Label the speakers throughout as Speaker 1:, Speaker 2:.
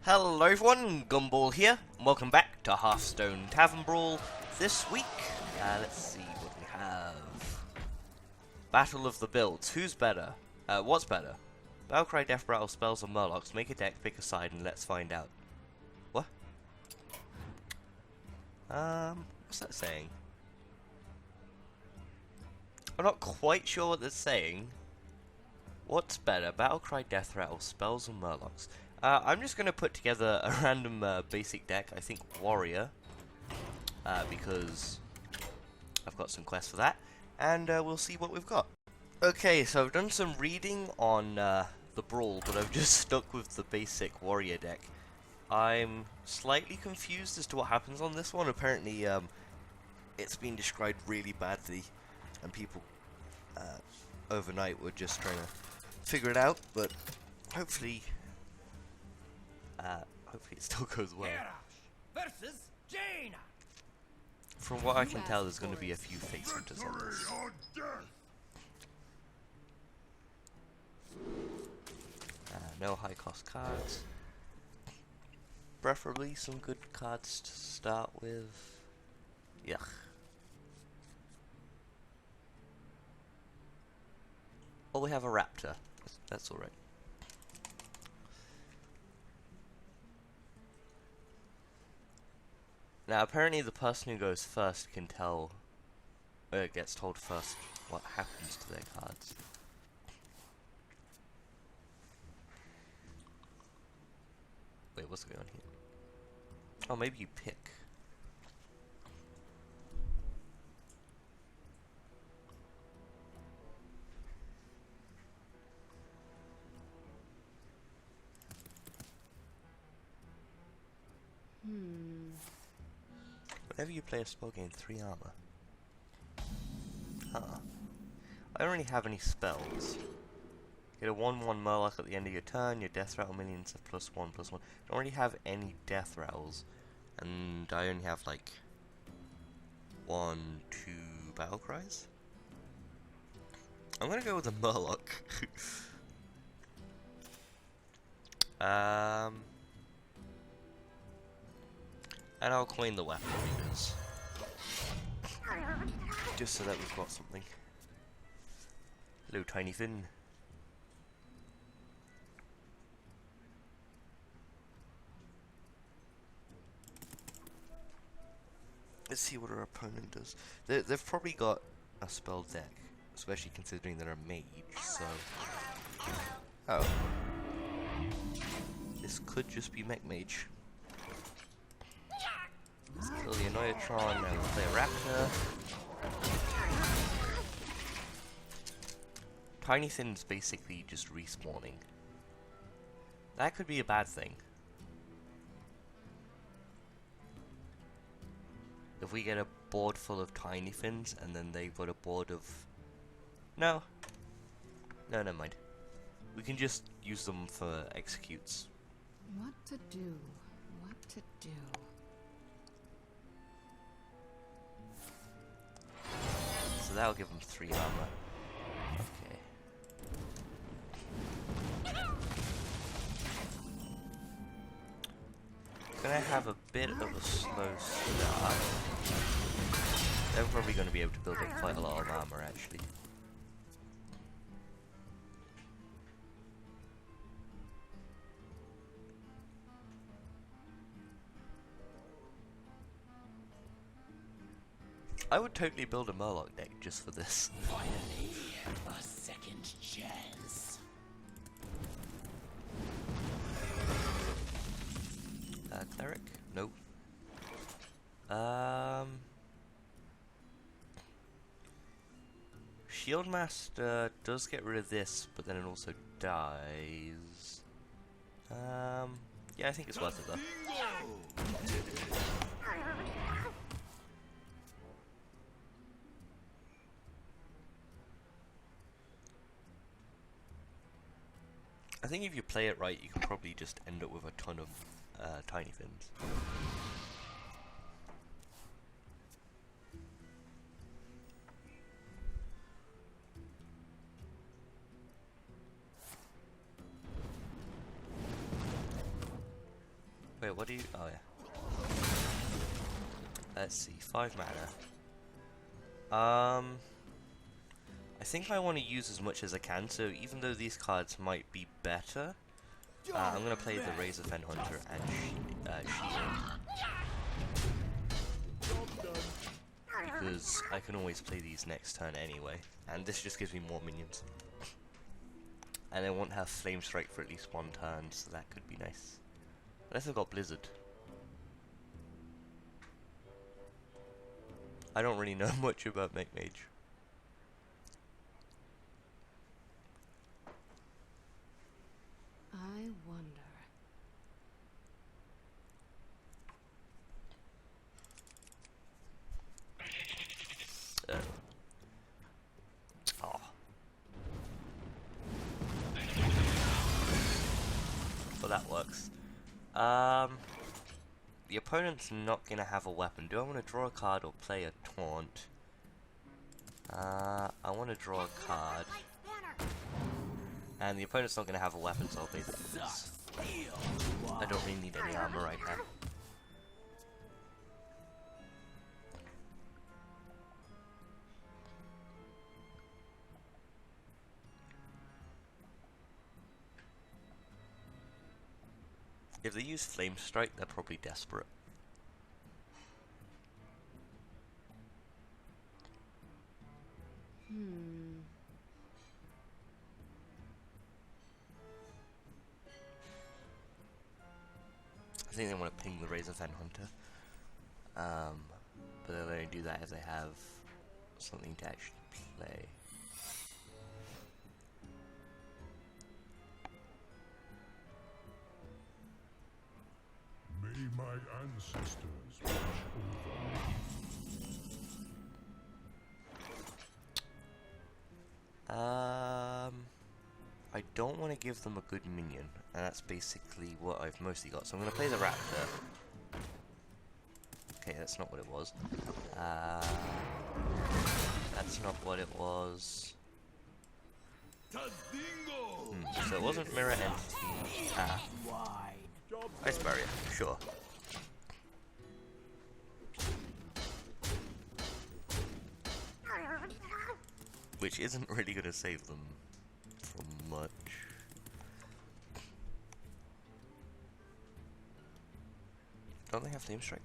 Speaker 1: Hello everyone, Gumball here, and welcome back to Hearthstone Tavern Brawl. This week, let's see what we have. Battle of the Builds. Who's better? What's better? Battlecry, Deathrattles, spells, or Murlocs? Make a deck, pick a side, and let's find out. What? What's that saying? I'm not quite sure what that's saying. What's better? Battlecry, Deathrattles, spells, or Murlocs? I'm just going to put together a random basic deck, I think Warrior, because I've got some quests for that, and we'll see what we've got. Okay, so I've done some reading on the Brawl, but I've just stuck with the basic Warrior deck. I'm slightly confused as to what happens on this one. Apparently, it's been described really badly, and people overnight were just trying to figure it out, but hopefully it still goes well.
Speaker 2: Versus Jaina.
Speaker 1: From what I can tell, there's going to be a few face hunters on this. No high cost cards. Preferably some good cards to start with. Yuck. Oh, we have a raptor. That's alright. Now, apparently the person who goes first can tell, gets told first what happens to their cards. Wait, what's going on here? Oh, maybe you pick. Whenever you play a spell, gain 3 armor. Huh. I don't really have any spells. Get a 1/1 Murloc at the end of your turn. Your Deathrattle minions have +1/+1. I don't really have any Deathrattles. And I only have like 1, 2 Battlecries. I'm gonna go with a Murloc. And I'll coin the weapon readers. Just so that we've got something. Hello, Tiny Finn. Let's see what our opponent does. They've probably got a spell deck, especially considering they're a mage, so... Oh. This could just be Mech Mage. Let's kill the Annoyatron and play a Raptor. Tiny Thin's basically just respawning. That could be a bad thing. If we get a board full of Tiny Thins and then they've got a board of... No, never mind. We can just use them for executes.
Speaker 3: What to do? What to do?
Speaker 1: So that'll give them 3 armor. Okay. Gonna have a bit of a slow start. They're probably gonna be able to build up quite a lot of armor actually. I would totally build a Murloc deck just for this.
Speaker 2: Finally, a second chance.
Speaker 1: Cleric? Nope. Shieldmaster does get rid of this, but then it also dies. Yeah, I think it's worth it though. I think if you play it right, you can probably just end up with a ton of Tiny Thins. Wait, what do you... Oh, yeah. Let's see, 5 mana. I think I want to use as much as I can, so even though these cards might be better, I'm going to play the Razorfen Hunter and Shield. Because I can always play these next turn anyway, and this just gives me more minions. And I won't have Flame Strike for at least one turn, so that could be nice. Unless I've got Blizzard. I don't really know much about Mech Mage.
Speaker 3: I wonder.
Speaker 1: Oh. Well, that works. The opponent's not gonna have a weapon. Do I want to draw a card or play a taunt? I want to draw a card. And the opponent's not gonna have a weapon, so I'll play the boots. I don't really need any armor right now. If they use Flame Strike, they're probably desperate. I think they want to ping the Razorfen Hunter. But they'll only do that if they have something to actually play.
Speaker 4: May my ancestors watch
Speaker 1: I don't want to give them a good minion, and that's basically what I've mostly got. So I'm going to play the Raptor. Okay, that's not what it was. That's not what it was. So it wasn't Mirror Entity. Ice Barrier, sure. Which isn't really going to save them from much. Don't they have Flame Strike?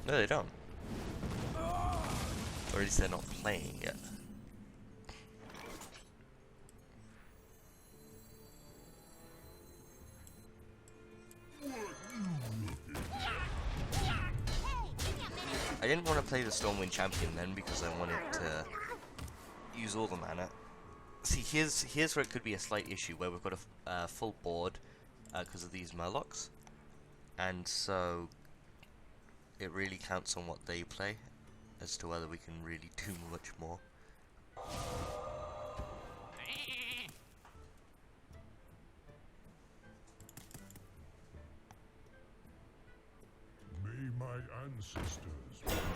Speaker 1: No, they don't. Or at least they're not playing yet. I didn't want to play the Stormwind Champion then because I wanted to use all the mana. See, here's where it could be a slight issue, where we've got a full board because of these Murlocs, and so it really counts on what they play as to whether we can really do much more.
Speaker 4: May my ancestors watch over.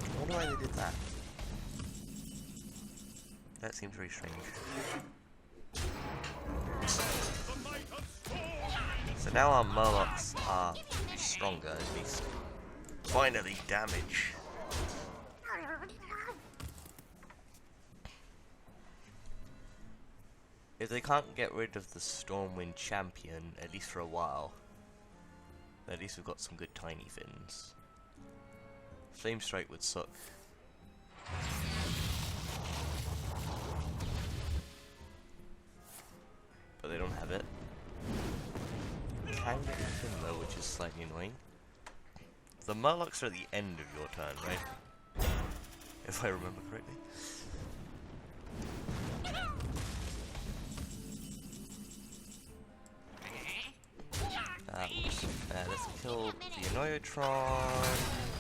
Speaker 1: I wonder why they did that. That seems very strange. So now our Murlocs are stronger, at least. Finally, damage. If they can't get rid of the Stormwind Champion, at least for a while, at least we've got some good tiny fins. Flame Strike would suck. But they don't have it. Can get a fin though, which is slightly annoying. The Murlocs are at the end of your turn, right? If I remember correctly. Let's kill the Annoyotron.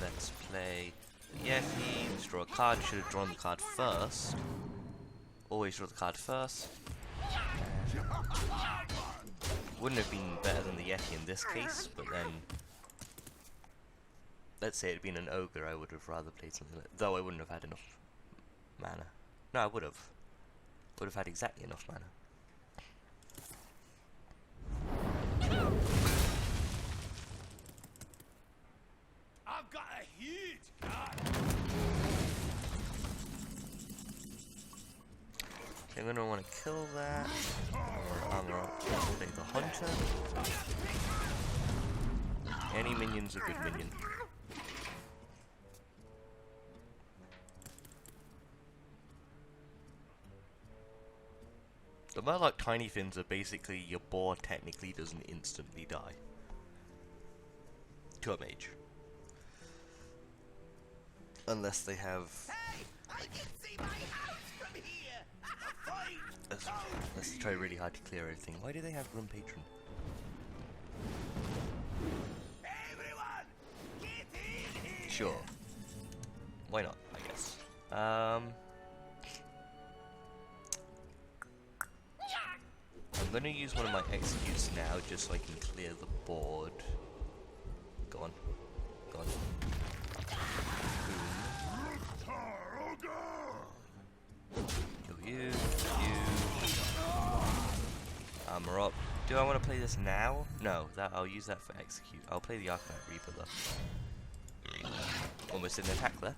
Speaker 1: Let's play the Yeti. Let's draw a card. Should have drawn the card first. Always draw the card first. wouldn't have been better than the Yeti in this case, but then let's say it had been an ogre, I would have rather played something like, though I wouldn't have had enough mana. No, I would have. Would have had exactly enough mana.
Speaker 2: I've got a huge gun.
Speaker 1: I'm gonna want to kill that. Armor up. Play the hunter. Any minion's a good minion. The Murloc Tiny Fins are basically your boar technically doesn't instantly die. To a mage. Unless they have...
Speaker 2: Hey, I can see my house from here.
Speaker 1: Let's try really hard to clear everything. Why do they have Grim Patron?
Speaker 2: Everyone, get in here.
Speaker 1: Sure. Why not, I guess. I'm gonna use one of my executes now just so I can clear the board. Go on. Go on. Kill you. Armor up. Do I want to play this now? No, I'll use that for execute. I'll play the Arcanite Reaper though. Almost didn't attack there.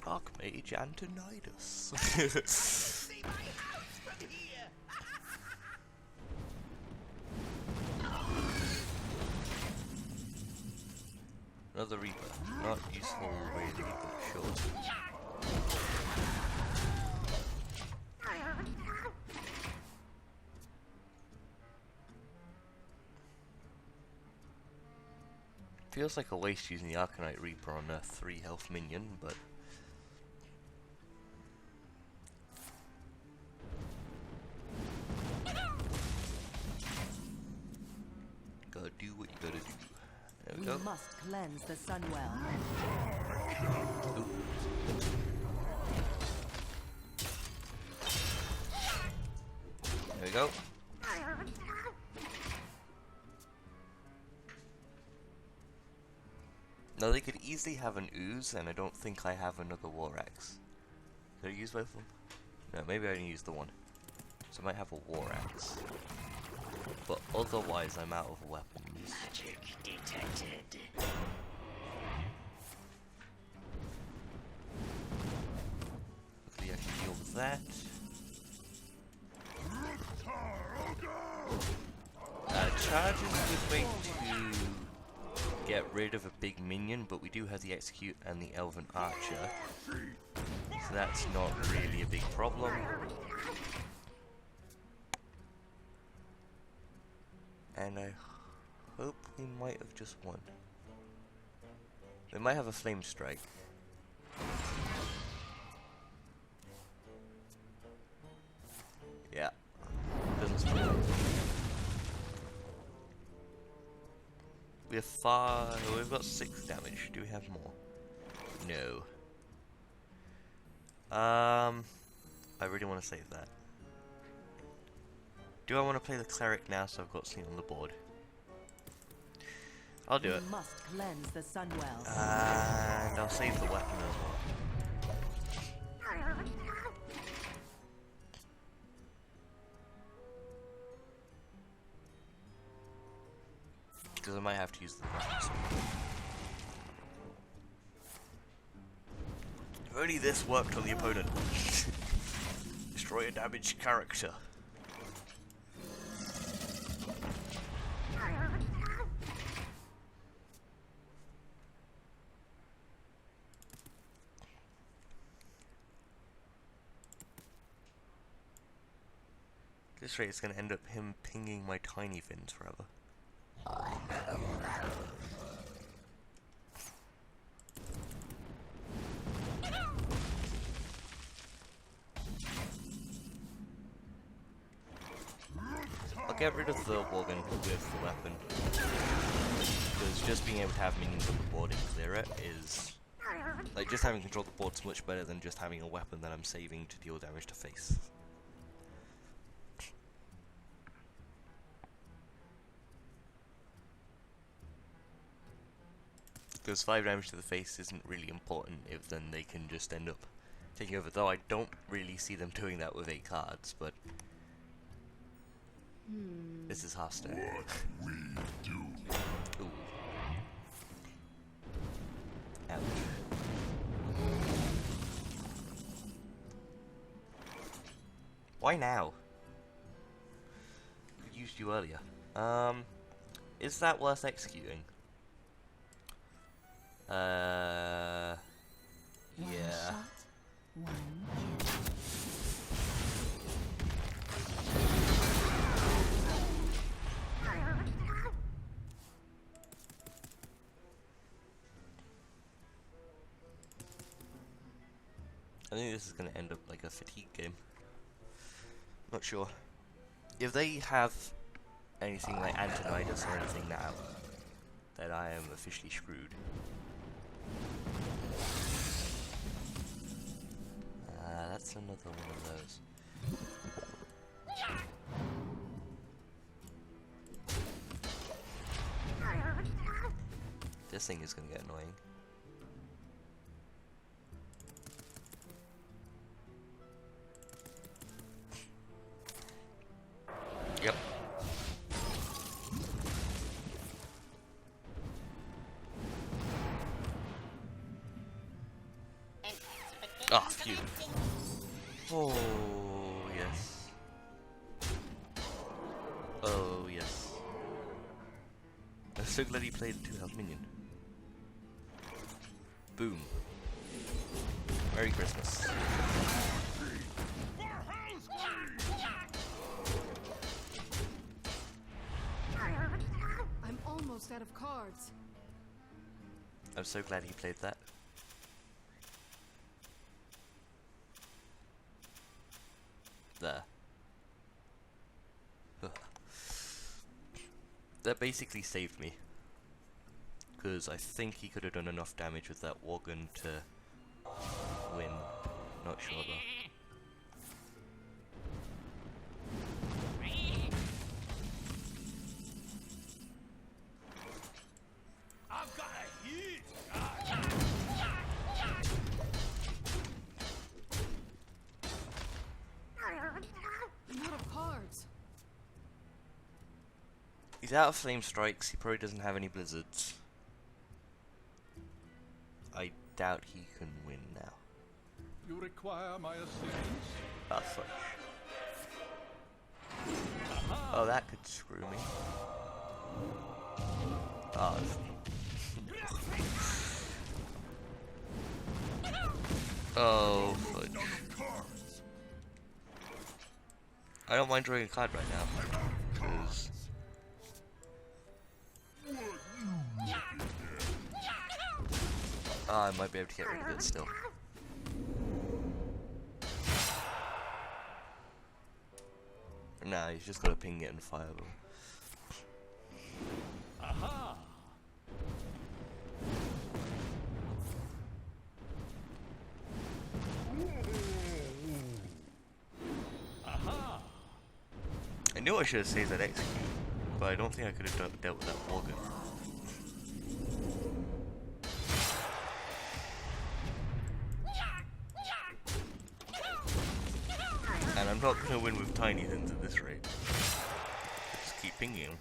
Speaker 1: Archmage Antonidas.
Speaker 2: See my house from here.
Speaker 1: Another Reaper. Not useful really, but sure. Feels like a waste using the Arcanite Reaper on a 3 health minion, but... Gotta do what you gotta do. There we go.
Speaker 5: We must cleanse the Sunwell.
Speaker 1: Ooh. There we go. Now they could easily have an ooze, and I don't think I have another war axe. Did I use both of them? No, maybe I only used the one. So I might have a war axe. But otherwise I'm out of weapons.
Speaker 2: Magic detected.
Speaker 1: Luckily I can deal with that. Charge is a good way to get rid of a big minion, but we do have the execute and the elven archer, so that's not really a big problem. And I hope we might have just won. They might have a flame strike. Yeah, doesn't surprise me. We have 5. We've got 6 damage. Do we have more? No. I really want to save that. Do I want to play the cleric now so I've got something on the board? I'll do it.
Speaker 5: We must cleanse the Sunwell.
Speaker 1: And I'll save the weapon as well. Because I might have to use the weapons. If only this worked on the opponent. Destroy a damaged character. This rate is going to end up him pinging my tiny fins forever. I'll get rid of the Worgen with the weapon. Because just being able to have minions on the board and clear it is Like, just having control of the board's much better than just having a weapon that I'm saving to deal damage to face. Because 5 damage to the face isn't really important if then they can just end up taking over. Though I don't really see them doing that with 8 cards, but... This is Hearthstone.
Speaker 4: What we do.
Speaker 1: Ooh. Ouch. Why now? Could used you earlier. Is that worth executing? Yeah. I think this is going to end up like a fatigue game. Not sure. If they have anything like Antonidas or anything now, then I am officially screwed. That's another one of those. This thing is going to get annoying. Yep. Ah, phew. Oh, yes. Oh, yes. I'm so glad he played a 2-health minion. Boom. Merry Christmas.
Speaker 3: I'm almost out of cards.
Speaker 1: I'm so glad he played that. There. That basically saved me. Because I think he could have done enough damage with that Worgen to win. Not sure though.
Speaker 2: I've got a huge
Speaker 3: I'm out of cards.
Speaker 1: He's out of flame strikes, he probably doesn't have any blizzards. I doubt he can win now.
Speaker 4: You require my assistance?
Speaker 1: Ah, fudge. Oh, that could screw me. Oh, oh, fudge. I don't mind drawing a card right now, because... I might be able to get rid of it still. Nah, he's just gotta ping it and fire them.
Speaker 2: Aha! Aha!
Speaker 1: I knew I should have saved that execute, but I don't think I could have dealt with that Worgen. And I'm not gonna win with tiny things at this rate. Just keep pinging him.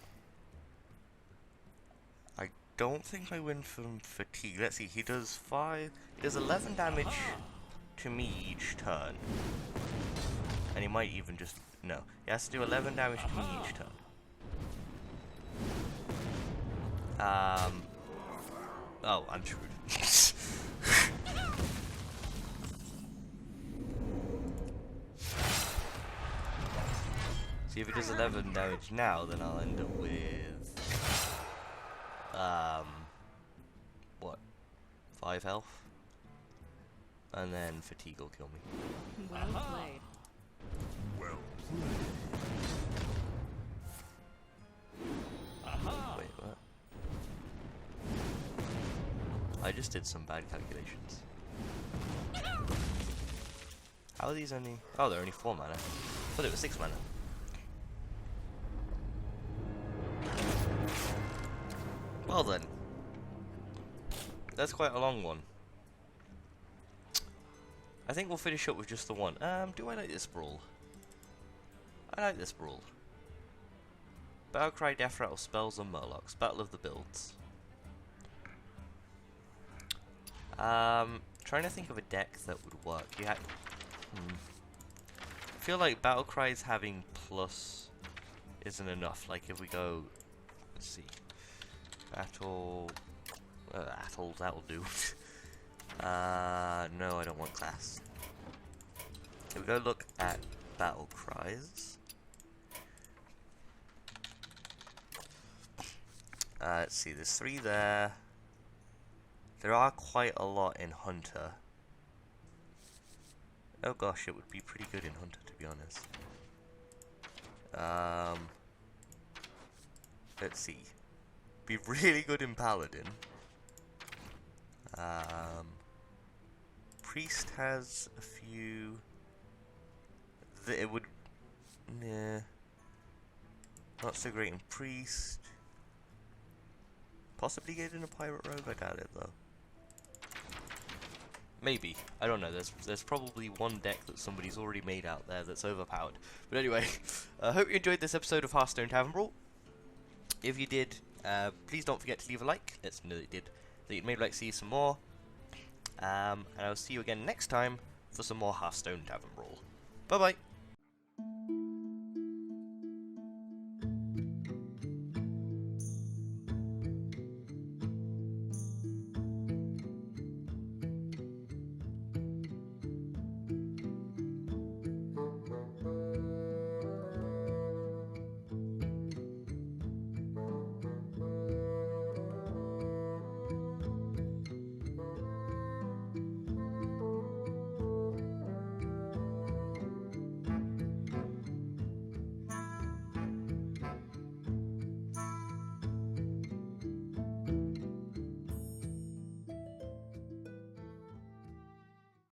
Speaker 1: I don't think I win from fatigue. Let's see, he does 11 damage to me each turn. And he might even just, no. He has to do 11 damage to me each turn. Oh, I'm screwed. See, if it does 11 damage now, then I'll end up with... what? 5 health? And then fatigue will kill me.
Speaker 3: Well played.
Speaker 4: Well
Speaker 1: Wait, what? I just did some bad calculations. How are these only... Oh, they're only 4 mana. I thought it was 6 mana. Well then. That's quite a long one. I think we'll finish up with just the one. Do I like this brawl? I like this brawl. Battlecry, Deathrattle, Spells, and Murlocs. Battle of the Builds. Trying to think of a deck that would work. You had... I feel like Battlecries having plus isn't enough. Like if we go... Let's see. Battle... that'll do. No, I don't want class. If we go look at Battlecries. Let's see, there's 3 there. There are quite a lot in Hunter. Oh gosh, it would be pretty good in Hunter, to be honest. Let's see. Be really good in Paladin. Priest has a few... It would... Nah. Not so great in Priest. Possibly get in a Pirate Rogue? I doubt it, though. Maybe. I don't know. There's probably one deck that somebody's already made out there that's overpowered. But anyway, I hope you enjoyed this episode of Hearthstone Tavern Brawl. If you did, please don't forget to leave a like. Let's know that you did. That you'd maybe like to see some more. And I'll see you again next time for some more Hearthstone Tavern Brawl. Bye-bye.